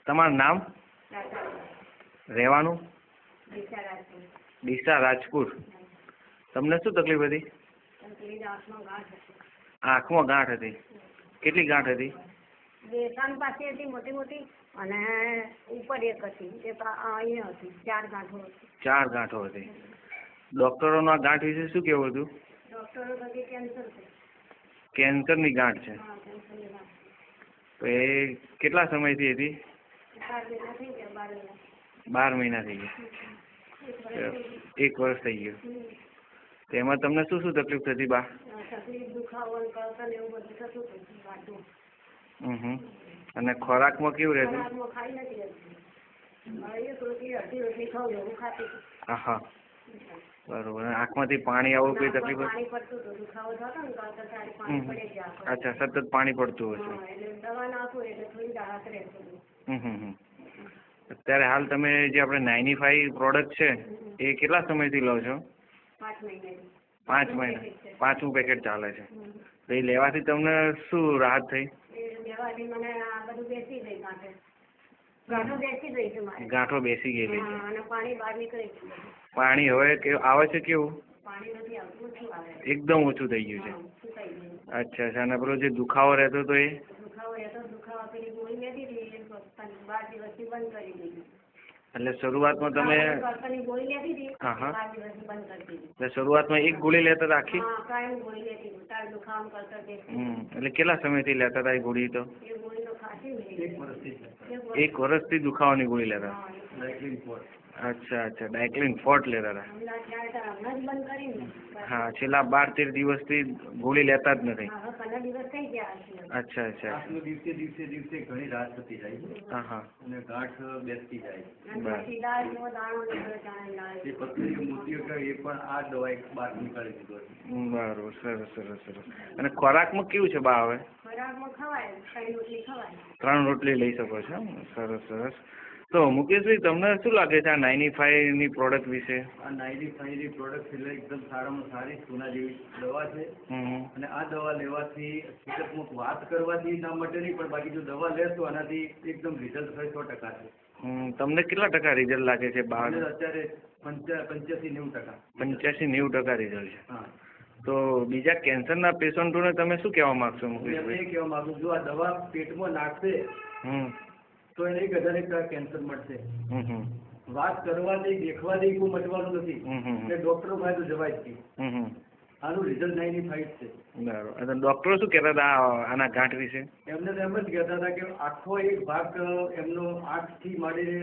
તમારું નામ? રહેવાનું? ડીસા રાજપુર. તમને શું તકલીફ હતી? આંખમાં ગાંઠ હતી. કેટલી ગાંઠ હતી? બે કાન પાસે હતી મોટી મોટી, અને ઉપર એક હતી, એક અહીંયા હતી. 4 ગાંઠો હતી. 4 ગાંઠો હતી. ડોક્ટરોનો આ ગાંઠ વિશે શું કહેવું હતું? ડોક્ટરો બધી કેન્સર છે. કેન્સરની ગાંઠ છે. હા, કેન્સરની ગાંઠ. તો એ કેટલા સમયથી હતી? 12 મહિના થઈ ગયા. 12 મહિના થઈ ગયા. 1 વર્ષ થઈ ગયું. તો એમાં તમને શું શું તકલીફ થતી બા? તકલીફ, દુખાવો, કળતર એવું બધું થતું હતું વાતમાં. અને ખોરાકમાં કેવું રહેતું? ખોરાકમાં ખાઈ નથી હતી. એક રોટલી અડધી રોટલી ખાઉં એવું ખાતી. હા, બરોબર. આંખમાંથી પાણી આવું કોઈ તકલીફ? પાણી પડતું હતું, દુખાવો થતો ને કળતર ત્યારે પાણી પડે જાય. અચ્છા, સતત પાણી પડતું હશે. એટલે દવા નાખું એટલે થોડી રાહત રહેશે. અત્યારે હાલ તમે જે આપણે 95 પ્રોડક્ટ છે એ કેટલા સમયથી લો છો? 5 મહિના. 5 મહિના. 5મું પેકેટ ચાલે છે. તો એ લેવાથી તમને શું રાહત થઈ? એ લેવાથી મને આ બધું બેસી ગઈ ગાંઠો બેસી ગઈ છે મારે. ગાંઠો બેસી ગયેલી છે. અને પાણી બહાર નીકળી ગયું. પાણી હવે આવે છે કેવું? પાણી નથી આવતું, ઓછું આવે. એકદમ ઓછું થઈ ગયું છે. સુકાઈ ગયું. અચ્છા. અને પેલો જે દુખાવો રહેતો હતો એ? દુખાવો પેલી ગોળી લેતી હતી એ 12 દિવસથી બંધ કરી દીધી. એટલે શરૂઆતમાં તમે ગોળી લેતી હતી. હા, 12 દિવસથી બંધ કરી દીધી. એટલે શરૂઆતમાં એક ગોળી લેતા હતા આખી? હા, કાયમ ગોળી લેતી હતી. તાર દુખાવો કરતા દેતી. એટલે કેટલા સમયથી લેતા હતા એ ગોળી? તો એ ગોળી તો ખાસી મિલી. 1 વર્ષથી દુખાવાની ગોળી લેતા? અચ્છા, ડાયક્લિન ફોર્ટ લેતા હતા. હમણાં જ બંધ કરીને. હા, છેલ્લા 12-13 દિવસથી ગોળી લેતા જ નથી. હા, 15 દિવસ થઈ ગયા. અચ્છા. દિવસે ઘણી રાહત થતી જાય. હા. અને ગાંઠ બેસતી જાય. એ પથરી મોતીઓ એ પણ આ દવા બહાર નીકાળી દીધો. બરોબર, સરસ. અને ખોરાકમાં કેવું છે બા હવે? ખોરાકમાં ખવાય, 3 રોટલી ખવાય. 3 રોટલી લઈ શકો છો. સરસ. તો મુકેશભાઈ, તમને શું લાગે છે આ 95 ની પ્રોડક્ટ વિશે? આ 95 ની પ્રોડક્ટ એટલે એકદમ સારામાં સારી સોના જેવી દવા છે. અને આ દવા લેવાથી હકીકતમાં વાત કરવાથી ના માટે નહીં, પણ બાકી જો દવા લેશો આનાથી એકદમ રિઝલ્ટ 100% છે. તમને કેટલા ટકા રિઝલ્ટ લાગે છે બહાર? અત્યારે 85-90%. 85-90% રિઝલ્ટ છે. હા. તો બીજા કેન્સરના પેશન્ટોને તમે શું કહેવા માંગશો હું મુકેશભાઈ? એ કહેવા માંગુ છું, આ દવા પેટમાં નાખશે તો એને 1000 કેન્સર મળશે. વાત કરવાથી, દેખવાથી કોઈ મટવાનું નથી. એટલે ડોક્ટરો પાસે તો જવાય જ નહીં. આનું રિઝલ્ટ 95 છે. બરાબર. ડોક્ટરો શું કહેતા હતા આના ગાંઠ વિશે? એમને તો એમ જ કહેતા હતા કે આખો એક ભાગ એમનો 8 થી માંડીને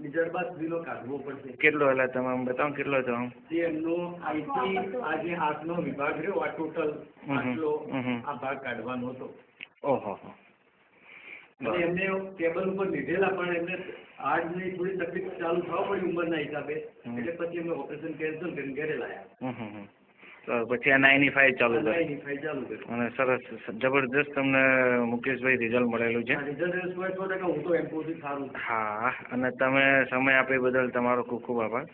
નિજરબા સુધીનો કાઢવો પડશે. કેટલો? એટલે તમે બતાવો કેટલો છો? જે એમનો આઈથી આ જે હાથનો વિભાગ રહ્યો આ ટોટલ આટલો આ ભાગ કાઢવાનો હતો. ઓહો. અને એમને ટેબલ ઉપર લીધેલા, પણ એમને હાર્ટની થોડી તકલીફ ચાલુ થવા પડી ઉંમરના હિસાબે, એટલે પછી એમને ઓપરેશન કેન્સલ કરીને ઘરે લાયા. તો પછી આ 95 ચાલુ કર્યું. 95 ચાલુ કર્યું. અને સરસ, જબરદસ્ત તમને મુકેશભાઈ રિઝલ્ટ મળેલું છે. રિઝલ્ટ 100%. હું તો એમ કહું છું સારું. હા, અને તમે સમય આપે બદલ તમારો ખૂબ ખૂબ આભાર.